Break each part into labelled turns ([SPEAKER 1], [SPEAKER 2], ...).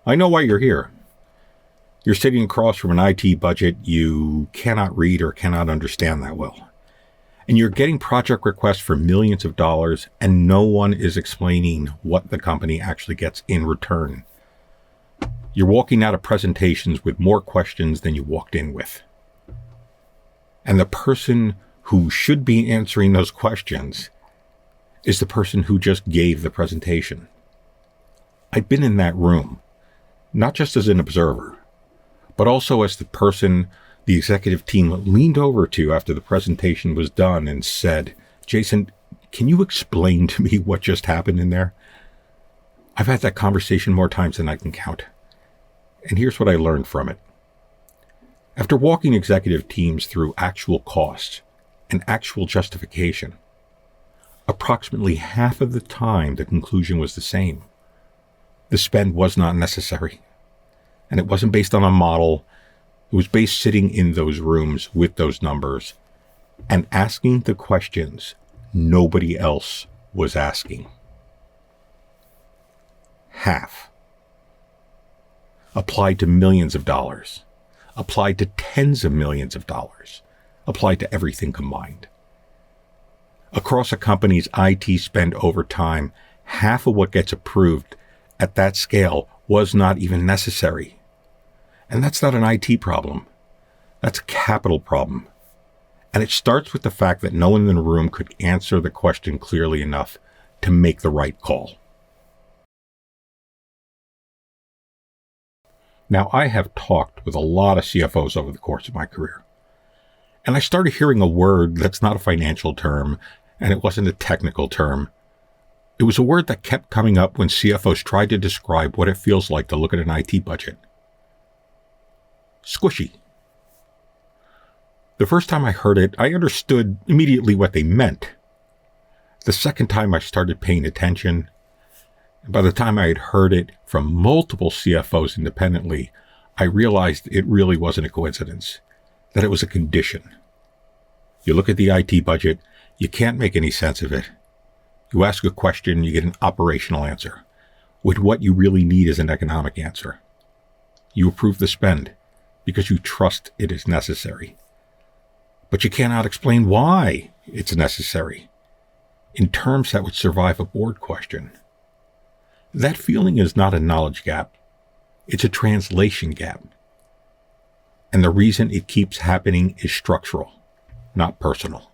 [SPEAKER 1] I know why you're here. You're sitting across from an IT budget you cannot read or cannot understand that well. And you're getting project requests for millions of dollars, and no one is explaining what the company actually gets in return. You're walking out of presentations with more questions than you walked in with. And the person who should be answering those questions is the person who just gave the presentation. I'd been in that room, not just as an observer, but also as the person the executive team leaned over to after the presentation was done and said, "Jayson, can you explain to me what just happened in there?" I've had that conversation more times than I can count. And here's what I learned from it. After walking executive teams through actual costs and actual justification, approximately half of the time the conclusion was the same. The spend was not necessary. And it wasn't based on a model. It was based sitting in those rooms with those numbers and asking the questions nobody else was asking. Half. Applied to millions of dollars. Applied to tens of millions of dollars. Applied to everything combined. Across a company's IT spend over time, half of what gets approved at that scale was not even necessary. And that's not an IT problem. That's a capital problem. And it starts with the fact that no one in the room could answer the question clearly enough to make the right call. Now, I have talked with a lot of CFOs over the course of my career. And I started hearing a word that's not a financial term, and it wasn't a technical term. It was a word that kept coming up when CFOs tried to describe what it feels like to look at an IT budget. Squishy. The first time I heard it, I understood immediately what they meant. The second time I started paying attention, and by the time I had heard it from multiple CFOs independently, I realized it really wasn't a coincidence, that it was a condition. You look at the IT budget, you can't make any sense of it. You ask a question, you get an operational answer, with what you really need is an economic answer. You approve the spend because you trust it is necessary. But you cannot explain why it's necessary in terms that would survive a board question. That feeling is not a knowledge gap. It's a translation gap. And the reason it keeps happening is structural, not personal.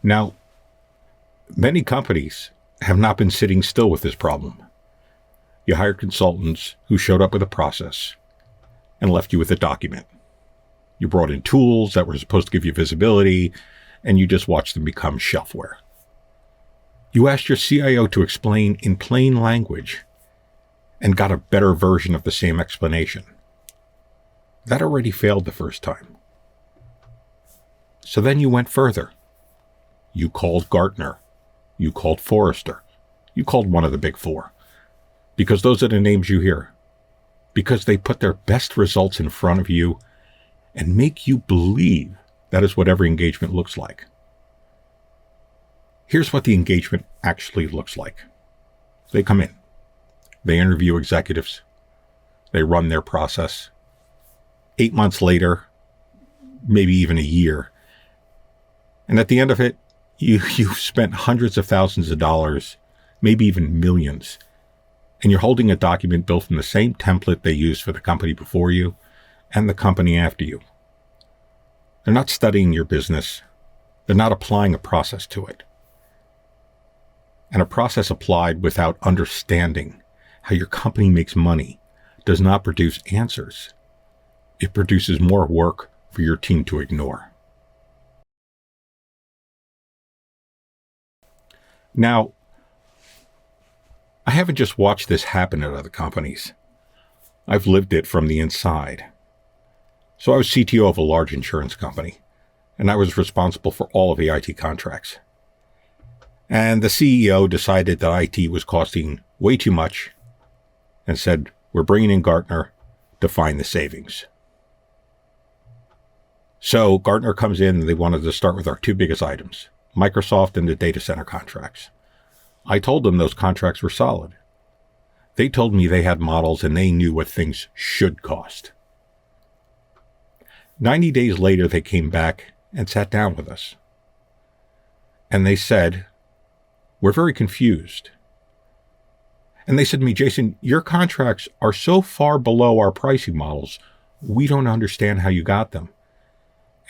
[SPEAKER 1] Now, many companies have not been sitting still with this problem. You hired consultants who showed up with a process and left you with a document. You brought in tools that were supposed to give you visibility, and you just watched them become shelfware. You asked your CIO to explain in plain language and got a better version of the same explanation. That already failed the first time. So then you went further. You called Gartner. You called Forrester. You called one of the big four. Because those are the names you hear. Because they put their best results in front of you and make you believe that is what every engagement looks like. Here's what the engagement actually looks like. They come in. They interview executives. They run their process. 8 months later, maybe even a year. And at the end of it, you've spent hundreds of thousands of dollars, maybe even millions, and you're holding a document built from the same template they used for the company before you and the company after you. They're not studying your business. They're not applying a process to it. And a process applied without understanding how your company makes money does not produce answers. It produces more work for your team to ignore. Now, I haven't just watched this happen at other companies. I've lived it from the inside. So I was CTO of a large insurance company, and I was responsible for all of the IT contracts. And the CEO decided that IT was costing way too much and said, we're bringing in Gartner to find the savings. So Gartner comes in and they wanted to start with our two biggest items, Microsoft and the data center contracts. I told them those contracts were solid. They told me they had models and they knew what things should cost. 90 days later, they came back and sat down with us. And they said, "We're very confused." And they said to me, "Jayson, your contracts are so far below our pricing models, we don't understand how you got them.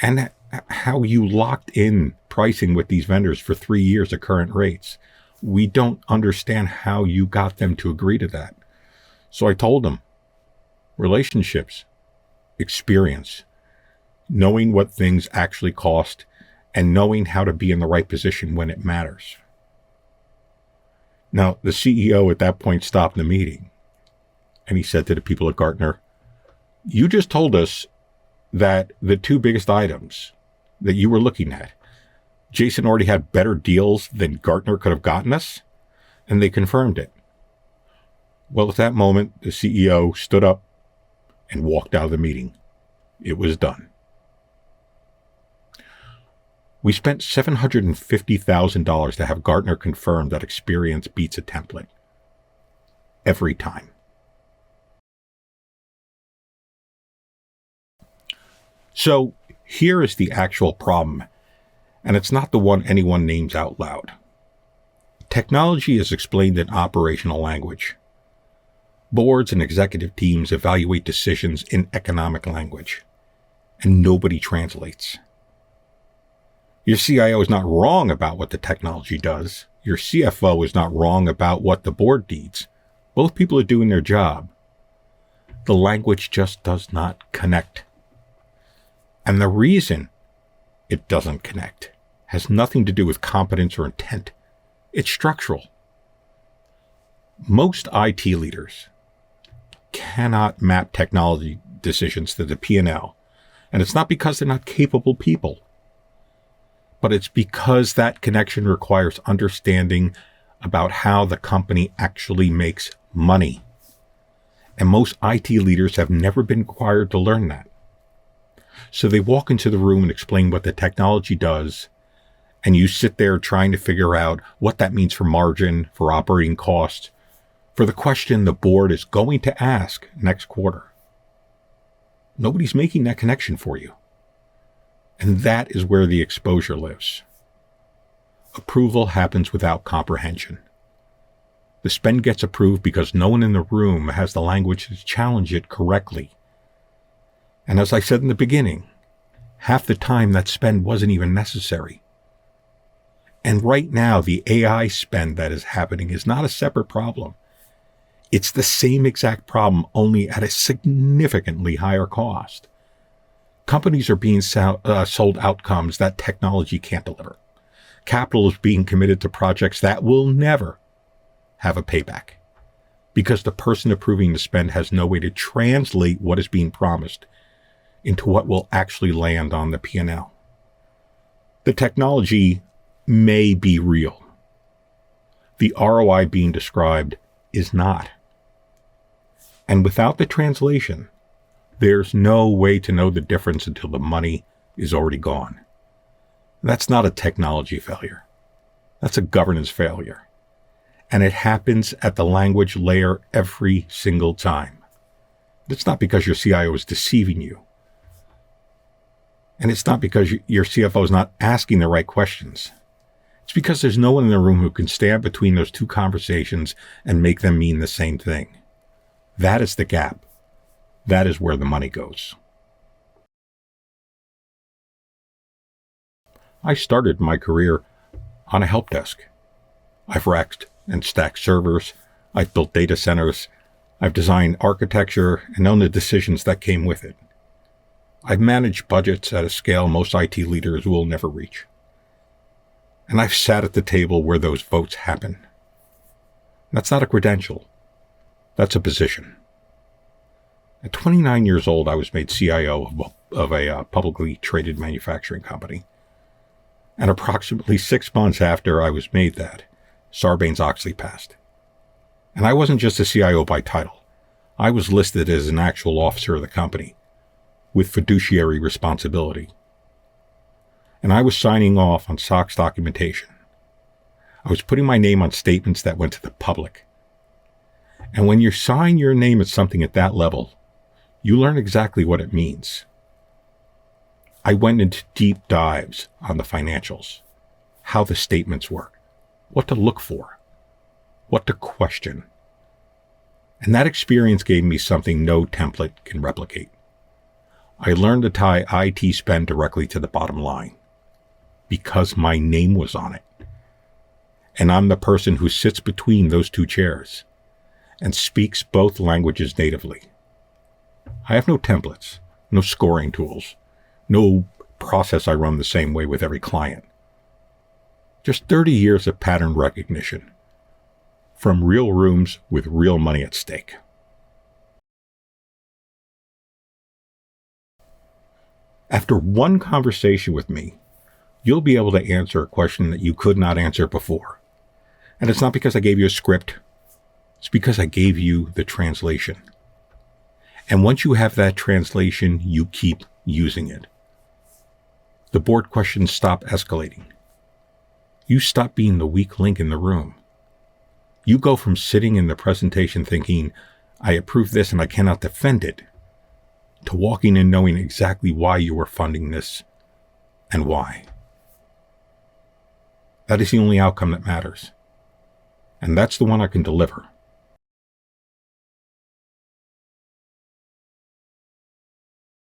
[SPEAKER 1] And how you locked in pricing with these vendors for 3 years at current rates. We don't understand how you got them to agree to that." So I told them, relationships, experience, knowing what things actually cost, and knowing how to be in the right position when it matters. Now, the CEO at that point stopped the meeting, and he said to the people at Gartner, "You just told us that the two biggest items that you were looking at, Jayson already had better deals than Gartner could have gotten us?" And they confirmed it. Well, at that moment, the CEO stood up and walked out of the meeting. It was done. We spent $750,000 to have Gartner confirm that experience beats a template. Every time. So here is the actual problem, and it's not the one anyone names out loud. Technology is explained in operational language. Boards and executive teams evaluate decisions in economic language, and nobody translates. Your CIO is not wrong about what the technology does. Your CFO is not wrong about what the board needs. Both people are doing their job. The language just does not connect. And the reason it doesn't connect has nothing to do with competence or intent. It's structural. Most IT leaders cannot map technology decisions to the P&L. And it's not because they're not capable people, but it's because that connection requires understanding about how the company actually makes money. And most IT leaders have never been required to learn that. So they walk into the room and explain what the technology does, and you sit there trying to figure out what that means for margin, for operating costs, for the question the board is going to ask next quarter. Nobody's making that connection for you. And that is where the exposure lives. Approval happens without comprehension. The spend gets approved because no one in the room has the language to challenge it correctly. And as I said in the beginning, half the time that spend wasn't even necessary. And right now, the AI spend that is happening is not a separate problem. It's the same exact problem, only at a significantly higher cost. Companies are being sold outcomes that technology can't deliver. Capital is being committed to projects that will never have a payback because the person approving the spend has no way to translate what is being promised into what will actually land on the P&L. The technology may be real. The ROI being described is not. And without the translation, there's no way to know the difference until the money is already gone. That's not a technology failure. That's a governance failure. And it happens at the language layer every single time. It's not because your CIO is deceiving you. And it's not because your CFO is not asking the right questions. It's because there's no one in the room who can stand between those two conversations and make them mean the same thing. That is the gap. That is where the money goes. I started my career on a help desk. I've racked and stacked servers. I've built data centers. I've designed architecture and known the decisions that came with it. I've managed budgets at a scale most IT leaders will never reach. And I've sat at the table where those votes happen. That's not a credential. That's a position. At 29 years old, I was made CIO of a publicly traded manufacturing company. And approximately 6 months after I was made that, Sarbanes-Oxley passed. And I wasn't just a CIO by title. I was listed as an actual officer of the company with fiduciary responsibility. And I was signing off on SOX documentation. I was putting my name on statements that went to the public. And when you sign your name at something at that level, you learn exactly what it means. I went into deep dives on the financials, how the statements work, what to look for, what to question. And that experience gave me something no template can replicate. I learned to tie IT spend directly to the bottom line because my name was on it. And I'm the person who sits between those two chairs and speaks both languages natively. I have no templates, no scoring tools, no process I run the same way with every client. Just 30 years of pattern recognition from real rooms with real money at stake. After one conversation with me, you'll be able to answer a question that you could not answer before. And it's not because I gave you a script. It's because I gave you the translation. And once you have that translation, you keep using it. The board questions stop escalating. You stop being the weak link in the room. You go from sitting in the presentation thinking, I approve this and I cannot defend it, to walking in knowing exactly why you are funding this and why. That is the only outcome that matters. And that's the one I can deliver.